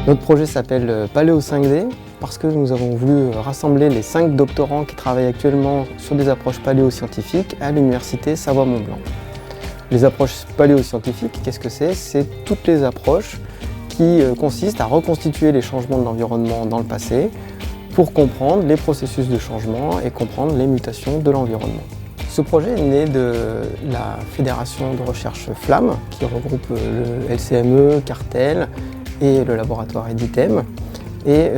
Notre projet s'appelle Paléo 5D parce que nous avons voulu rassembler les 5 doctorants qui travaillent actuellement sur des approches paléoscientifiques à l'université Savoie-Mont-Blanc. Les approches paléoscientifiques, qu'est-ce que c'est? C'est toutes les approches qui consistent à reconstituer les changements de l'environnement dans le passé pour comprendre les processus de changement et comprendre les mutations de l'environnement. Ce projet est né de la Fédération de recherche FLAM qui regroupe le LCME, Cartel et le laboratoire Editem. Et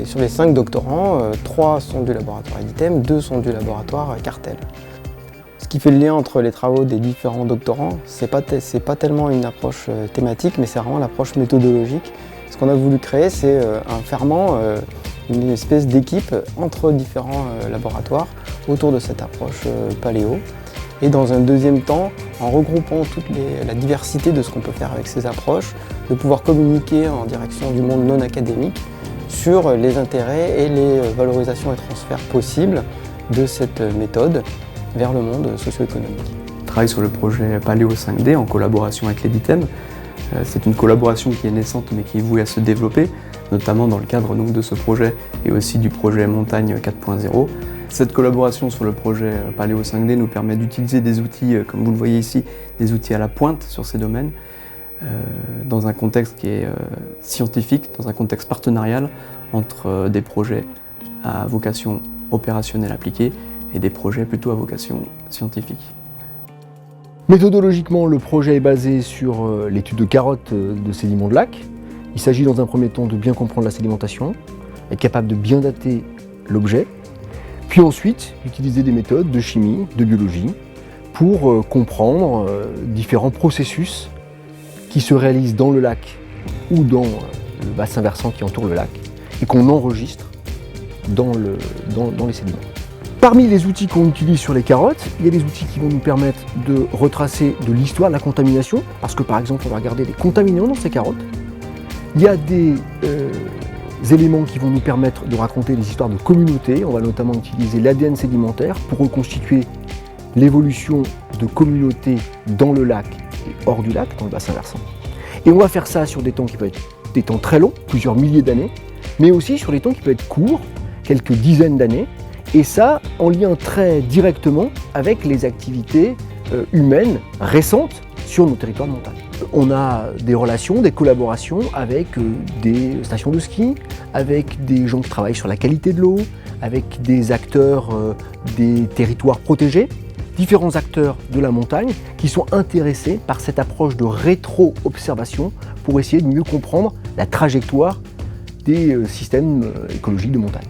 sur les 5 doctorants, 3 sont du laboratoire Editem, 2 sont du laboratoire Cartel. Ce qui fait le lien entre les travaux des différents doctorants, c'est pas tellement une approche thématique, mais c'est vraiment l'approche méthodologique. Ce qu'on a voulu créer, c'est un ferment, une espèce d'équipe entre différents laboratoires autour de cette approche paléo. Et dans un deuxième temps, en regroupant toute la diversité de ce qu'on peut faire avec ces approches, de pouvoir communiquer en direction du monde non académique sur les intérêts et les valorisations et transferts possibles de cette méthode vers le monde socio-économique. Je travaille sur le projet Paléo 5D en collaboration avec l'Editem. C'est une collaboration qui est naissante mais qui est vouée à se développer, notamment dans le cadre donc, de ce projet et aussi du projet Montagne 4.0. Cette collaboration sur le projet Paléo 5D nous permet d'utiliser des outils, comme vous le voyez ici, des outils à la pointe sur ces domaines, dans un contexte qui est scientifique, dans un contexte partenarial entre des projets à vocation opérationnelle appliquée et des projets plutôt à vocation scientifique. Méthodologiquement, le projet est basé sur l'étude de carottes de sédiments de lac. Il s'agit dans un premier temps de bien comprendre la sédimentation, être capable de bien dater l'objet, puis ensuite utiliser des méthodes de chimie, de biologie, pour comprendre différents processus qui se réalisent dans le lac ou dans le bassin versant qui entoure le lac et qu'on enregistre dans les sédiments. Parmi les outils qu'on utilise sur les carottes, il y a des outils qui vont nous permettre de retracer de l'histoire de la contamination, parce que par exemple on va regarder les contaminants dans ces carottes. Il y a des éléments qui vont nous permettre de raconter des histoires de communautés. On va notamment utiliser l'ADN sédimentaire pour reconstituer l'évolution de communautés dans le lac et hors du lac, dans le bassin versant. Et on va faire ça sur des temps qui peuvent être des temps très longs, plusieurs milliers d'années, mais aussi sur des temps qui peuvent être courts, quelques dizaines d'années, et ça en lien très directement avec les activités humaines récentes sur nos territoires de montagne. On a des relations, des collaborations avec des stations de ski, avec des gens qui travaillent sur la qualité de l'eau, avec des acteurs des territoires protégés, différents acteurs de la montagne qui sont intéressés par cette approche de rétro-observation pour essayer de mieux comprendre la trajectoire des systèmes écologiques de montagne.